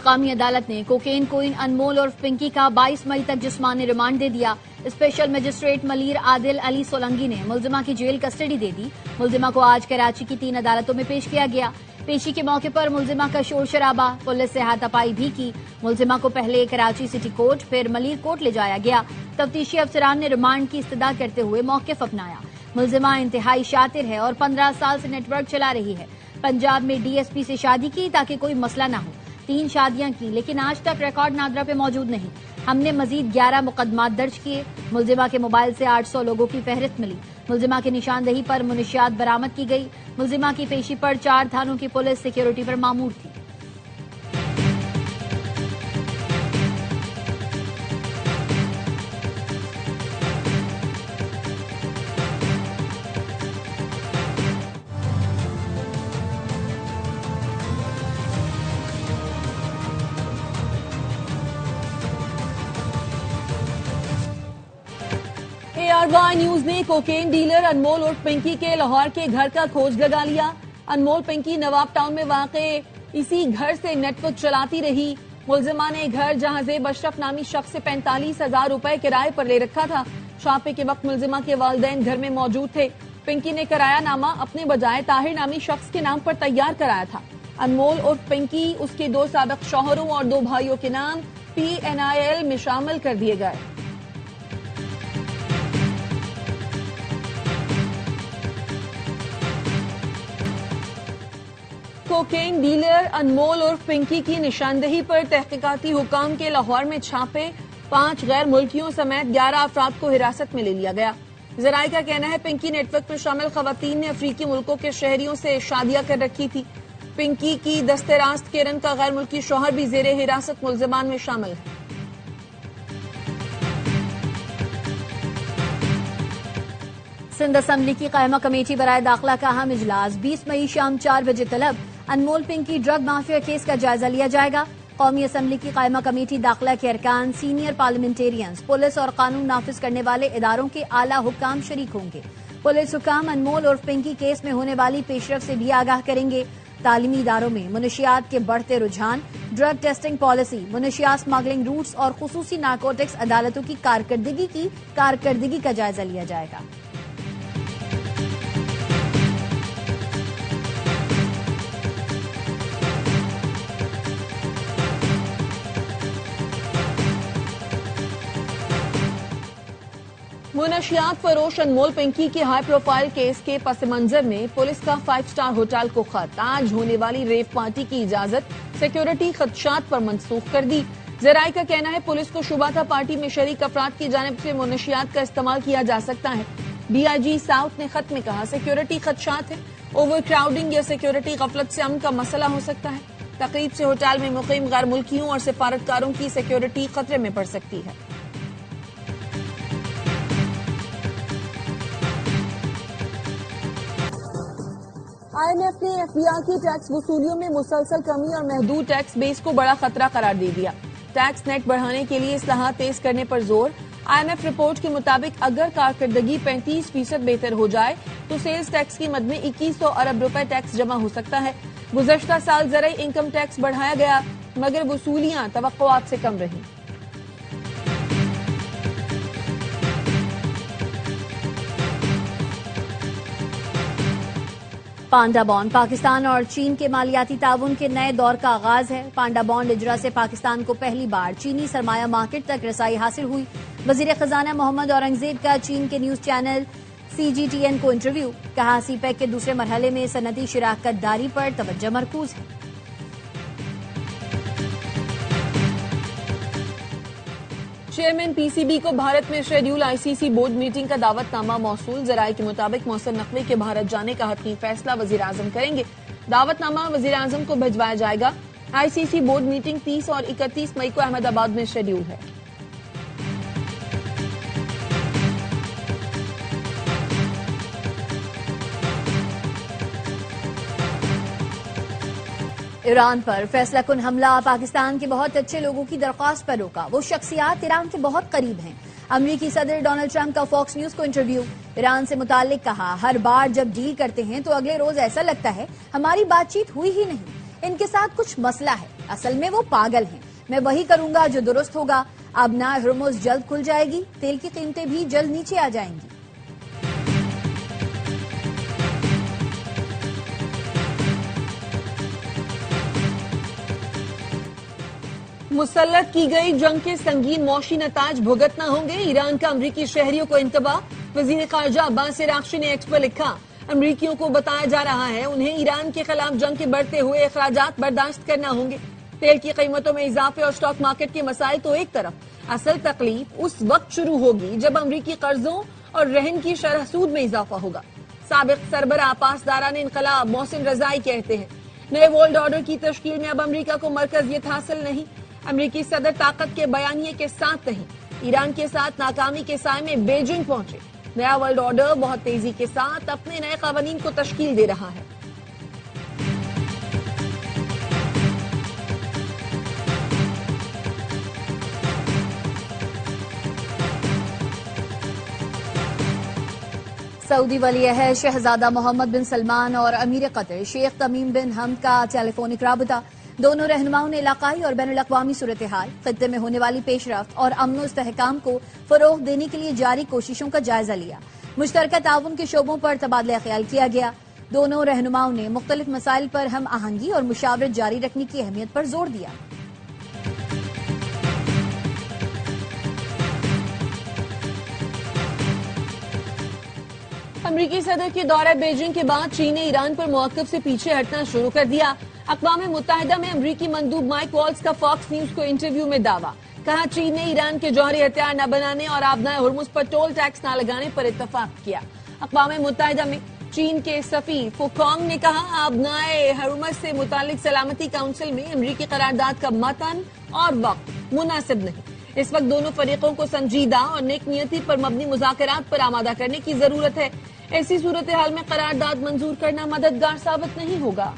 مقامی عدالت نے کوکین کوئن انمول اور پنکی کا 22 مئی تک جسمانی ریمانڈ دے دیا۔ اسپیشل مجسٹریٹ ملیر عادل علی سولنگی نے ملزمہ کی جیل کسٹڈی دے دی۔ ملزمہ کو آج کراچی کی 3 عدالتوں میں پیش کیا گیا۔ پیشی کے موقع پر ملزمہ کا شور شرابہ، پولیس سے ہاتھا پائی بھی کی۔ ملزمہ کو پہلے کراچی سٹی کورٹ پھر ملیر کورٹ لے جایا گیا۔ تفتیشی افسران نے ریمانڈ کی استدعا کرتے ہوئے موقف اپنایا۔ ملزمہ انتہائی شاطر ہے اور 15 سال سے نیٹ ورک چلا رہی ہے۔ پنجاب میں ڈی ایس پی سے شادی کی تاکہ کوئی مسئلہ نہ ہو۔ 3 شادیاں کی لیکن آج تک ریکارڈ نادرا پہ موجود نہیں۔ ہم نے مزید 11 مقدمات درج کیے۔ ملزمہ کے موبائل سے 800 لوگوں کی فہرست ملی۔ ملزمہ کی نشاندہی پر منشیات برآمد کی گئی۔ ملزمہ کی پیشی پر 4 تھانوں کی پولیس سیکیورٹی پر مامور تھی۔ ARY نیوز نے کوکین ڈیلر انمول اور پنکی کے لاہور کے گھر کا کھوج لگا لیا۔ انمول پنکی نواب ٹاؤن میں واقع اسی گھر سے نیٹ ورک چلاتی رہی۔ ملزمہ نے گھر جہاں زیب اشرف نامی شخص سے 45,000 روپے کرائے پر لے رکھا تھا۔ چھاپے کے وقت ملزمہ کے والدین گھر میں موجود تھے۔ پنکی نے کرایہ نامہ اپنے بجائے طاہر نامی شخص کے نام پر تیار کرایا تھا۔ انمول اور پنکی اس کے 2 سابق شوہروں اور 2 بھائیوں کے نام PNIL میں شامل کر دیے گئے۔ کوکین ڈیلر انمول اور پنکی کی نشاندہی پر تحقیقاتی حکام کے لاہور میں چھاپے، 5 غیر ملکیوں سمیت 11 افراد کو حراست میں لے لیا گیا۔ ذرائع کا کہنا ہے پنکی نیٹ ورک میں شامل خواتین نے افریقی ملکوں کے شہریوں سے شادیاں کر رکھی تھی۔ پنکی کی دست راست کرن کا غیر ملکی شوہر بھی زیر حراست ملزمان میں شامل ہے۔ سندھ اسمبلی کی قائمہ کمیٹی برائے داخلہ کا اہم اجلاس 20 مئی شام 4 بجے طلب۔ انمول پنکی ڈرگ مافیا کیس کا جائزہ لیا جائے گا۔ قومی اسمبلی کی قائمہ کمیٹی داخلہ کے ارکان، سینئر پارلیمنٹیرینز، پولیس اور قانون نافذ کرنے والے اداروں کے اعلیٰ حکام شریک ہوں گے۔ پولیس حکام انمول اور پنکی کیس میں ہونے والی پیش رفت سے بھی آگاہ کریں گے۔ تعلیمی اداروں میں منشیات کے بڑھتے رجحان، ڈرگ ٹیسٹنگ پالیسی، منشیات اسمگلنگ روٹس اور خصوصی نارکوٹکس عدالتوں کی کارکردگی کا جائزہ لیا جائے گا۔ منشیات فروش انمول پنکی کے ہائی پروفائل کیس کے پس منظر میں پولیس کا 5 سٹار ہوٹل کو خط، آج ہونے والی ریو پارٹی کی اجازت سیکیورٹی خدشات پر منسوخ کر دی۔ ذرائع کا کہنا ہے پولیس کو شبہ تھا پارٹی میں شریک افراد کی جانب سے منشیات کا استعمال کیا جا سکتا ہے۔ DIG ساؤتھ نے خط میں کہا سیکیورٹی خدشات ہیں، اوور کراؤڈنگ یا سیکیورٹی غفلت سے امن کا مسئلہ ہو سکتا ہے۔ تقریب سے ہوٹل میں مقیم غیر ملکیوں اور سفارتکاروں کی سیکیورٹی خطرے میں پڑ سکتی ہے۔ IMF نے FBI کی ٹیکس وصولیوں میں مسلسل کمی اور محدود ٹیکس بیس کو بڑا خطرہ قرار دے دیا۔ ٹیکس نیٹ بڑھانے کے لیے اصلاحات تیز کرنے پر زور۔ IMF رپورٹ کے مطابق اگر کارکردگی 35% بہتر ہو جائے تو سیلز ٹیکس کی مد میں 2100 ارب روپے ٹیکس جمع ہو سکتا ہے۔ گزشتہ سال زرعی انکم ٹیکس بڑھایا گیا مگر وصولیاں توقعات سے کم رہیں۔ پانڈا بانڈ پاکستان اور چین کے مالیاتی تعاون کے نئے دور کا آغاز ہے۔ پانڈا بانڈ اجرا سے پاکستان کو پہلی بار چینی سرمایہ مارکیٹ تک رسائی حاصل ہوئی۔ وزیر خزانہ محمد اورنگزیب کا چین کے نیوز چینل CGTN کو انٹرویو، کہا سی پیک کے دوسرے مرحلے میں صنعتی شراکت داری پر توجہ مرکوز ہے۔ چیئرمین PCB کو بھارت میں شیڈیول ICC بورڈ میٹنگ کا دعوت نامہ موصول۔ ذرائع کے مطابق محسن نقوی کے بھارت جانے کا حتمی فیصلہ وزیر اعظم کریں گے۔ دعوت نامہ وزیر اعظم کو بھجوایا جائے گا۔ ICC بورڈ میٹنگ 30 اور 31 مئی کو احمد آباد میں شیڈیول ہے۔ ایران پر فیصلہ کن حملہ، پاکستان کے بہت اچھے لوگوں کی درخواست پر روکا۔ وہ شخصیات ایران کے بہت قریب ہیں۔ امریکی صدر ڈونلڈ ٹرمپ کا فاکس نیوز کو انٹرویو، ایران سے متعلق کہا ہر بار جب ڈیل کرتے ہیں تو اگلے روز ایسا لگتا ہے ہماری بات چیت ہوئی ہی نہیں۔ ان کے ساتھ کچھ مسئلہ ہے، اصل میں وہ پاگل ہیں، میں وہی کروں گا جو درست ہوگا، اب نہ ہرمز جلد کھل جائے گی، تیل کی قیمتیں بھی جلد نیچے آ جائیں گی۔ مسلط کی گئی جنگ کے سنگین معاشی نتائج بھگتنا ہوں گے، ایران کا امریکی شہریوں کو انتباہ۔ وزیر خارجہ عباس عراقچی نے ایکس پر لکھا، امریکیوں کو بتایا جا رہا ہے انہیں ایران کے خلاف جنگ کے بڑھتے ہوئے اخراجات برداشت کرنا ہوں گے۔ تیل کی قیمتوں میں اضافے اور اسٹاک مارکیٹ کے مسائل تو ایک طرف، اصل تکلیف اس وقت شروع ہوگی جب امریکی قرضوں اور رہن کی شرح سود میں اضافہ ہوگا۔ سابق سربراہ پاسداران انقلاب محسن رضائی کہتے ہیں، نئے ورلڈ آرڈر کی تشکیل میں اب امریکہ کو مرکزیت حاصل نہیں، امریکی صدر طاقت کے بیانیے کے ساتھ نہیں، ایران کے ساتھ ناکامی کے سائے میں بیجنگ پہنچے۔ نیا ورلڈ آرڈر بہت تیزی کے ساتھ اپنے نئے قوانین کو تشکیل دے رہا ہے۔ سعودی ولی عہد شہزادہ محمد بن سلمان اور امیر قطر شیخ تمیم بن حمد کا ٹیلی فونک رابطہ، دونوں رہنماؤں نے علاقائی اور بین الاقوامی صورتحال، خطے میں ہونے والی پیش رفت اور امن و استحکام کو فروغ دینے کے لیے جاری کوششوں کا جائزہ لیا۔ مشترکہ تعاون کے شعبوں پر تبادلہ خیال کیا گیا۔ دونوں رہنماؤں نے مختلف مسائل پر ہم آہنگی اور مشاورت جاری رکھنے کی اہمیت پر زور دیا۔ امریکی صدر کے دورہ بیجنگ کے بعد چین نے ایران پر موقف سے پیچھے ہٹنا شروع کر دیا۔ اقوام متحدہ میں امریکی مندوب مائک والز کا فاکس نیوز کو انٹرویو میں دعویٰ، کہا چین نے ایران کے جوہری ہتھیار نہ بنانے اور آبنائے ہرمز پر ٹول ٹیکس نہ لگانے پر اتفاق کیا۔ اقوام متحدہ میں چین کے سفیر فوکانگ نے کہا، آبنائے ہرمز سے متعلق سلامتی کونسل میں امریکی قرارداد کا متن اور وقت مناسب نہیں۔ اس وقت دونوں فریقوں کو سنجیدہ اور نیک نیتی پر مبنی مذاکرات پر آمادہ کرنے کی ضرورت ہے۔ ایسی صورتحال میں قرارداد منظور کرنا مددگار ثابت نہیں ہوگا۔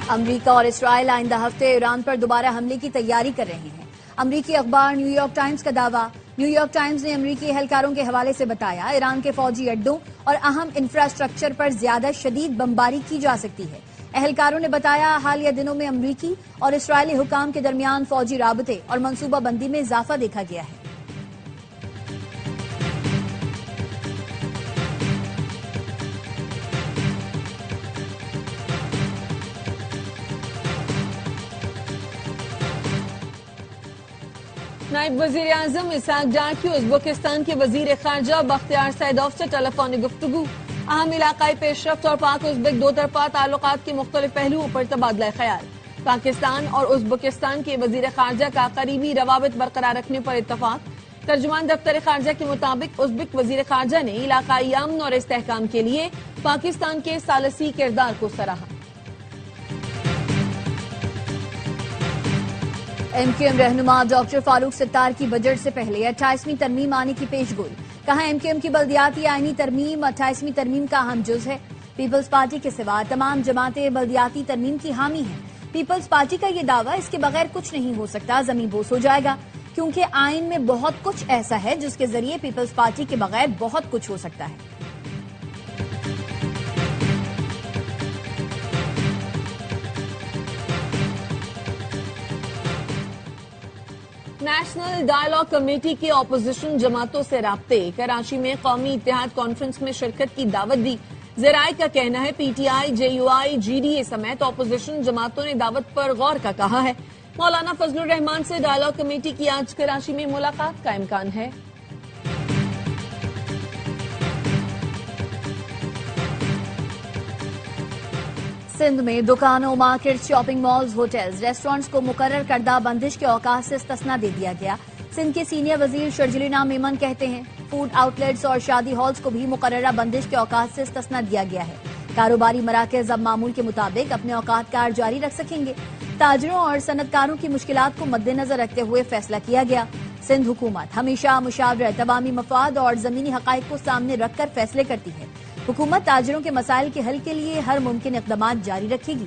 امریکہ اور اسرائیل آئندہ ہفتے ایران پر دوبارہ حملے کی تیاری کر رہے ہیں۔ امریکی اخبار نیو یارک ٹائمز کا دعویٰ، نیو یارک ٹائمز نے امریکی اہلکاروں کے حوالے سے بتایا، ایران کے فوجی اڈوں اور اہم انفراسٹرکچر پر زیادہ شدید بمباری کی جا سکتی ہے۔ اہلکاروں نے بتایا، حالیہ دنوں میں امریکی اور اسرائیلی حکام کے درمیان فوجی رابطے اور منصوبہ بندی میں اضافہ دیکھا گیا ہے۔ نائب وزیر اعظم اسحاق ڈار کی ازبکستان کے وزیر خارجہ بختیار سیدوف سے ٹیلی فونک گفتگو، اہم علاقائی پیش رفت اور پاک ازبک دو طرفہ تعلقات کے مختلف پہلوؤں پر تبادلہ خیال۔ پاکستان اور ازبکستان کے وزیر خارجہ کا قریبی روابط برقرار رکھنے پر اتفاق۔ ترجمان دفتر خارجہ کے مطابق ازبک وزیر خارجہ نے علاقائی امن اور استحکام کے لیے پاکستان کے ثالثی کردار کو سراہا۔ ایم کیو ایم رہنما ڈاکٹر فاروق ستار کی بجٹ سے پہلے 28ویں ترمیم آنے کی پیش گوئی، کہا ایم کیو ایم کی بلدیاتی آئینی ترمیم 28ویں ترمیم کا اہم جز ہے۔ پیپلز پارٹی کے سوا تمام جماعتیں بلدیاتی ترمیم کی حامی ہیں۔ پیپلز پارٹی کا یہ دعویٰ اس کے بغیر کچھ نہیں ہو سکتا، زمین بوس ہو جائے گا، کیونکہ آئین میں بہت کچھ ایسا ہے جس کے ذریعے پیپلز پارٹی کے بغیر بہت کچھ ہو سکتا ہے۔ نیشنل ڈائیلاگ کمیٹی کے اپوزیشن جماعتوں سے رابطے، کراچی میں قومی اتحاد کانفرنس میں شرکت کی دعوت دی۔ ذرائع کا کہنا ہے P T I, J U I, G D A سمیت اپوزیشن جماعتوں نے دعوت پر غور کا کہا ہے۔ مولانا فضل الرحمان سے ڈائیلاگ کمیٹی کی آج کراچی میں ملاقات کا امکان ہے۔ سندھ میں دکانوں، market, shopping malls, hotels, restaurants کو مقرر کردہ بندش کے اوقات سے استثناء دے دیا گیا۔ سندھ کے سینئر وزیر شرجیل انعام میمن کہتے ہیں، فوڈ آؤٹ لیٹس اور شادی ہالز کو بھی مقررہ بندش کے اوقات سے استثناء دیا گیا ہے۔ کاروباری مراکز اب معمول کے مطابق اپنے اوقات کار جاری رکھ سکیں گے۔ تاجروں اور صنعت کاروں کی مشکلات کو مد نظر رکھتے ہوئے فیصلہ کیا گیا۔ سندھ حکومت ہمیشہ مشاورت، عوامی مفاد اور زمینی حقائق کو سامنے رکھ کر فیصلے کرتی ہے۔ حکومت تاجروں کے مسائل کے حل کے لیے ہر ممکن اقدامات جاری رکھے گی۔